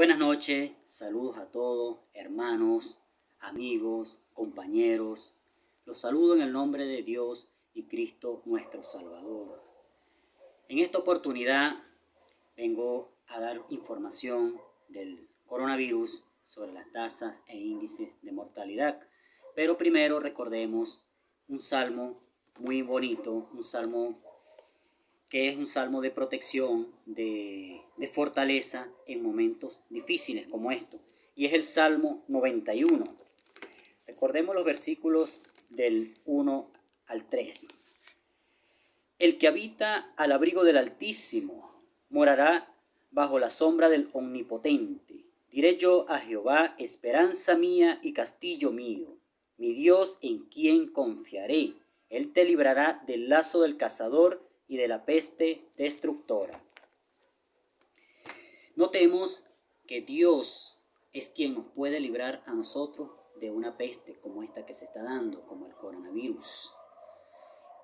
Buenas noches, saludos a todos, hermanos, amigos, compañeros. Los saludo en el nombre de Dios y Cristo nuestro Salvador. En esta oportunidad vengo a dar información del coronavirus sobre las tasas e índices de mortalidad. Pero primero recordemos un salmo muy bonito, un salmo que es un salmo de protección, de fortaleza en momentos difíciles como estos. Y es el Salmo 91. Recordemos los versículos del 1 al 3. El que habita al abrigo del Altísimo morará bajo la sombra del Omnipotente. Diré yo a Jehová, esperanza mía y castillo mío, mi Dios en quien confiaré. Él te librará del lazo del cazador y de la peste destructora. Notemos que Dios es quien nos puede librar a nosotros de una peste como esta que se está dando, como el coronavirus.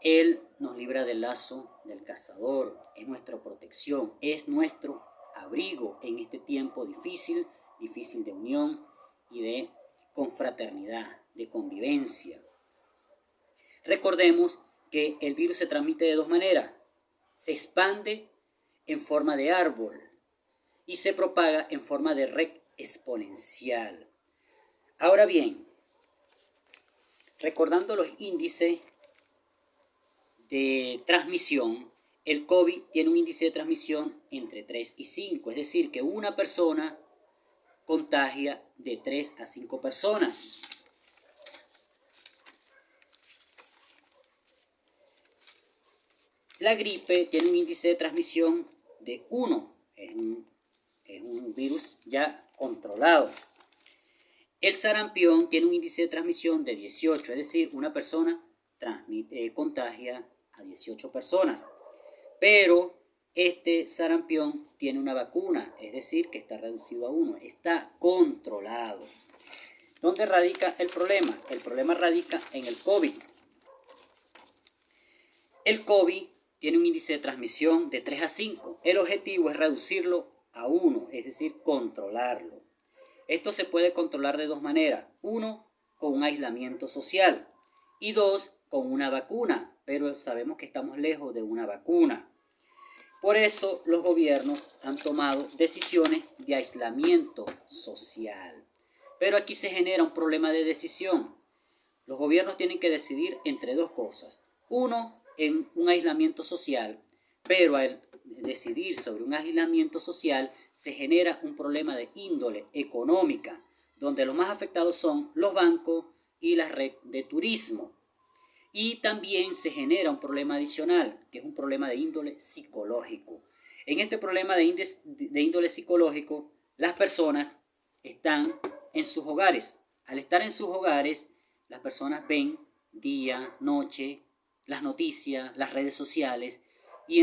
Él nos libra del lazo del cazador, es nuestra protección, es nuestro abrigo en este tiempo difícil de unión y de confraternidad, de convivencia. Recordemos que el virus se transmite de dos maneras. Se expande en forma de árbol y se propaga en forma de red exponencial. Ahora bien, recordando los índices de transmisión, el COVID tiene un índice de transmisión entre 3 y 5, es decir, que una persona contagia de 3 a 5 personas. La gripe tiene un índice de transmisión de 1, es un virus ya controlado. El sarampión tiene un índice de transmisión de 18, es decir, una persona contagia a 18 personas. Pero este sarampión tiene una vacuna, es decir, que está reducido a 1, está controlado. ¿Dónde radica el problema? El problema radica en el COVID. El COVID tiene un índice de transmisión de 3 a 5. El objetivo es reducirlo a 1, es decir, controlarlo. Esto se puede controlar de dos maneras. 1, con un aislamiento social. Y 2, con una vacuna. Pero sabemos que estamos lejos de una vacuna. Por eso los gobiernos han tomado decisiones de aislamiento social. Pero aquí se genera un problema de decisión. Los gobiernos tienen que decidir entre dos cosas. 1, en un aislamiento social, pero al decidir sobre un aislamiento social se genera un problema de índole económica, donde los más afectados son los bancos y la red de turismo. Y también se genera un problema adicional, que es un problema de índole psicológico. En este problema de índole psicológico, las personas están en sus hogares. Al estar en sus hogares, las personas ven día, noche, las noticias, las redes sociales, y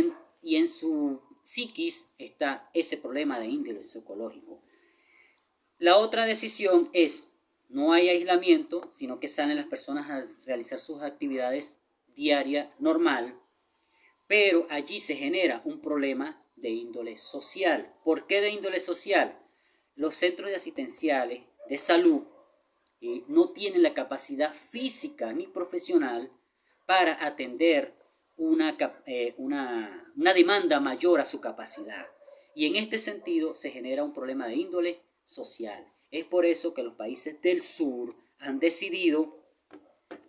en su psiquis está ese problema de índole psicológico. La otra decisión es, no hay aislamiento, sino que salen las personas a realizar sus actividades diarias normal, pero allí se genera un problema de índole social. ¿Por qué de índole social? Los centros asistenciales de salud no tienen la capacidad física ni profesional para atender una demanda mayor a su capacidad. Y en este sentido se genera un problema de índole social. Es por eso que los países del sur han decidido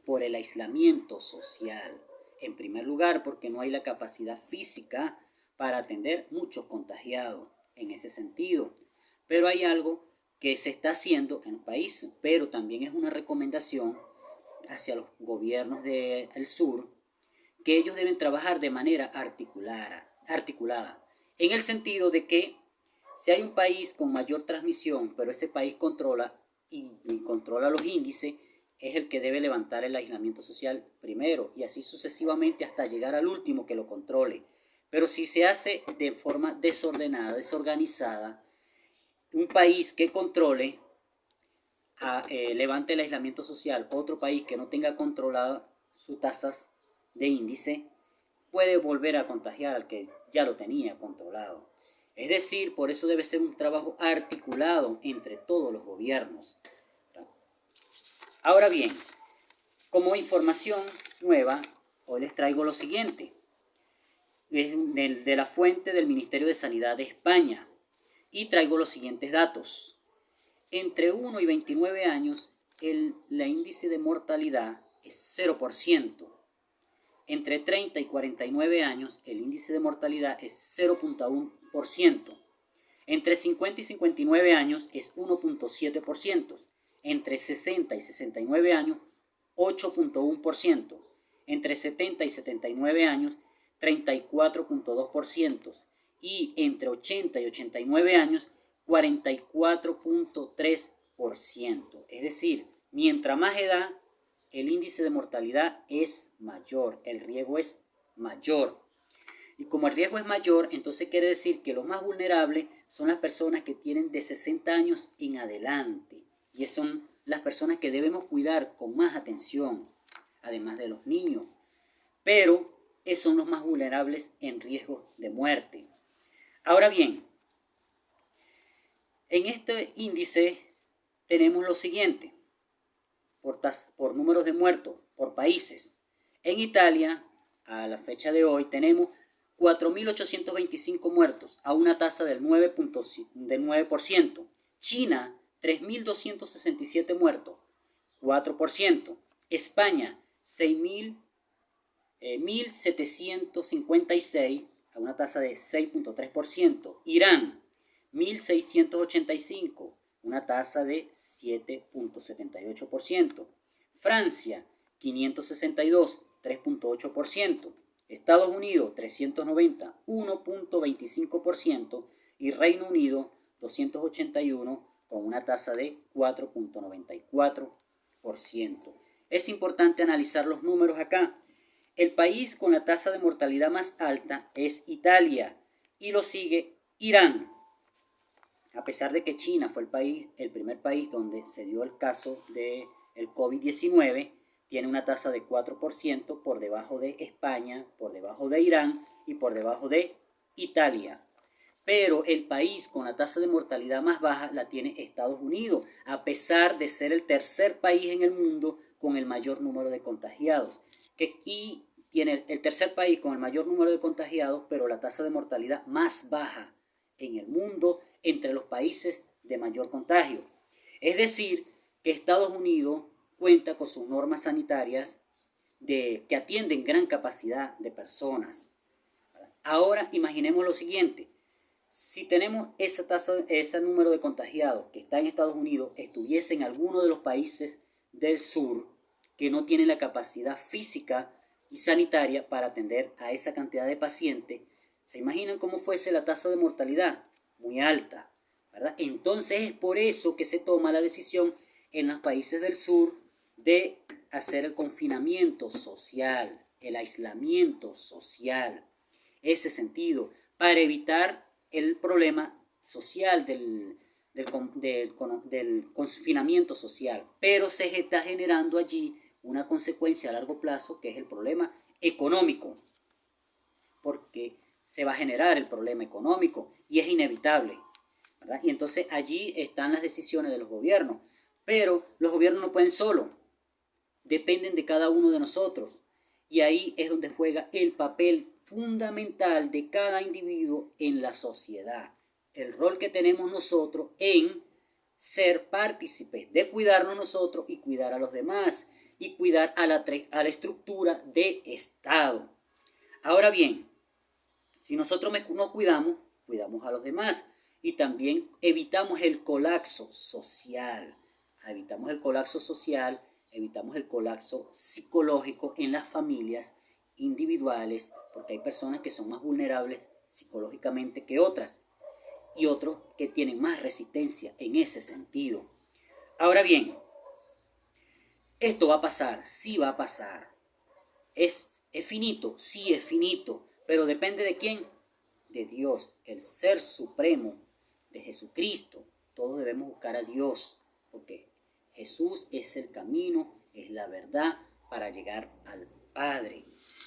por el aislamiento social. En primer lugar, porque no hay la capacidad física para atender muchos contagiados en ese sentido. Pero hay algo que se está haciendo en el país, pero también es una recomendación hacia los gobiernos del sur, que ellos deben trabajar de manera articulada, en el sentido de que si hay un país con mayor transmisión, pero ese país controla y controla los índices, es el que debe levantar el aislamiento social primero, y así sucesivamente hasta llegar al último que lo controle. Pero si se hace de forma desordenada, desorganizada, un país que controle levante el aislamiento social, otro país que no tenga controlada sus tasas de índice, puede volver a contagiar al que ya lo tenía controlado. Es decir, por eso debe ser un trabajo articulado entre todos los gobiernos. Ahora bien, como información nueva, hoy les traigo lo siguiente. Es de la fuente del Ministerio de Sanidad de España. Y traigo los siguientes datos. Entre 1 y 29 años, el índice de mortalidad es 0%. Entre 30 y 49 años, el índice de mortalidad es 0.1%. Entre 50 y 59 años es 1.7%. Entre 60 y 69 años, 8.1%. Entre 70 y 79 años, 34.2%. Y entre 80 y 89 años, 44.3%. Es decir, mientras más edad, el índice de mortalidad es mayor, el riesgo es mayor. Y como el riesgo es mayor, entonces quiere decir que los más vulnerables son las personas que tienen de 60 años en adelante. Y son las personas que debemos cuidar con más atención, además de los niños. Pero esos son los más vulnerables en riesgo de muerte. Ahora bien, en este índice tenemos lo siguiente, por números de muertos, por países. En Italia, a la fecha de hoy, tenemos 4.825 muertos, a una tasa del 9%. China, 3.267 muertos, 4%. España, 1.756, a una tasa de 6.3%. Irán, 1.685, una tasa de 7.78%. Francia, 562, 3.8%. Estados Unidos, 390, 1.25%. Y Reino Unido, 281, con una tasa de 4.94%. Es importante analizar los números acá. El país con la tasa de mortalidad más alta es Italia y lo sigue Irán. A pesar de que China fue el primer país donde se dio el caso del COVID-19, tiene una tasa de 4% por debajo de España, por debajo de Irán y por debajo de Italia. Pero el país con la tasa de mortalidad más baja la tiene Estados Unidos, a pesar de ser el tercer país en el mundo con el mayor número de contagiados. Y tiene el tercer país con el mayor número de contagiados, pero la tasa de mortalidad más baja en el mundo entre los países de mayor contagio. Es decir, que Estados Unidos cuenta con sus normas sanitarias que atienden gran capacidad de personas. Ahora imaginemos lo siguiente. Si tenemos esa tasa, ese número de contagiados que está en Estados Unidos, estuviese en alguno de los países del sur que no tienen la capacidad física y sanitaria para atender a esa cantidad de pacientes, ¿se imaginan cómo fuese la tasa de mortalidad? Muy alta, ¿verdad? Entonces es por eso que se toma la decisión en los países del sur de hacer el confinamiento social, el aislamiento social, ese sentido, para evitar el problema social del confinamiento social. Pero se está generando allí una consecuencia a largo plazo que es el problema económico, porque se va a generar el problema económico y es inevitable, ¿verdad? Y entonces allí están las decisiones de los gobiernos, pero los gobiernos no pueden solo, dependen de cada uno de nosotros, y ahí es donde juega el papel fundamental de cada individuo en la sociedad, el rol que tenemos nosotros en ser partícipes de cuidarnos nosotros y cuidar a los demás y cuidar a la estructura de Estado. Ahora bien, si nosotros nos cuidamos, cuidamos a los demás y también evitamos el colapso social. Evitamos el colapso social, evitamos el colapso psicológico en las familias individuales, porque hay personas que son más vulnerables psicológicamente que otras y otros que tienen más resistencia en ese sentido. Ahora bien, esto va a pasar, sí va a pasar. ¿Es finito? Sí es finito, pero depende de quién, de Dios, el ser supremo de Jesucristo. Todos debemos buscar a Dios, porque Jesús es el camino, es la verdad para llegar al Padre.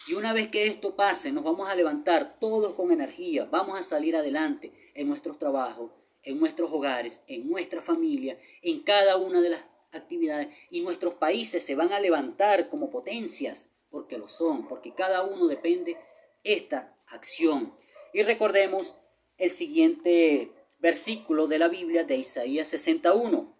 Y una vez que esto pase, nos vamos a levantar todos con energía, vamos a salir adelante en nuestros trabajos, en nuestros hogares, en nuestra familia, en cada una de las actividades. Y nuestros países se van a levantar como potencias, porque lo son, porque cada uno depende esta acción. Y recordemos el siguiente versículo de la Biblia de Isaías 61.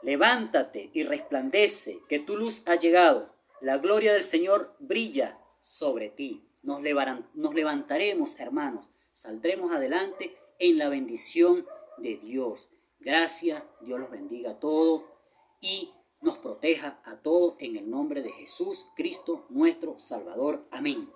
Levántate y resplandece, que tu luz ha llegado. La gloria del Señor brilla sobre ti. Nos levantaremos, hermanos. Saldremos adelante en la bendición de Dios. Gracias, Dios los bendiga a todos y nos proteja a todos en el nombre de Jesús Cristo, nuestro Salvador. Amén.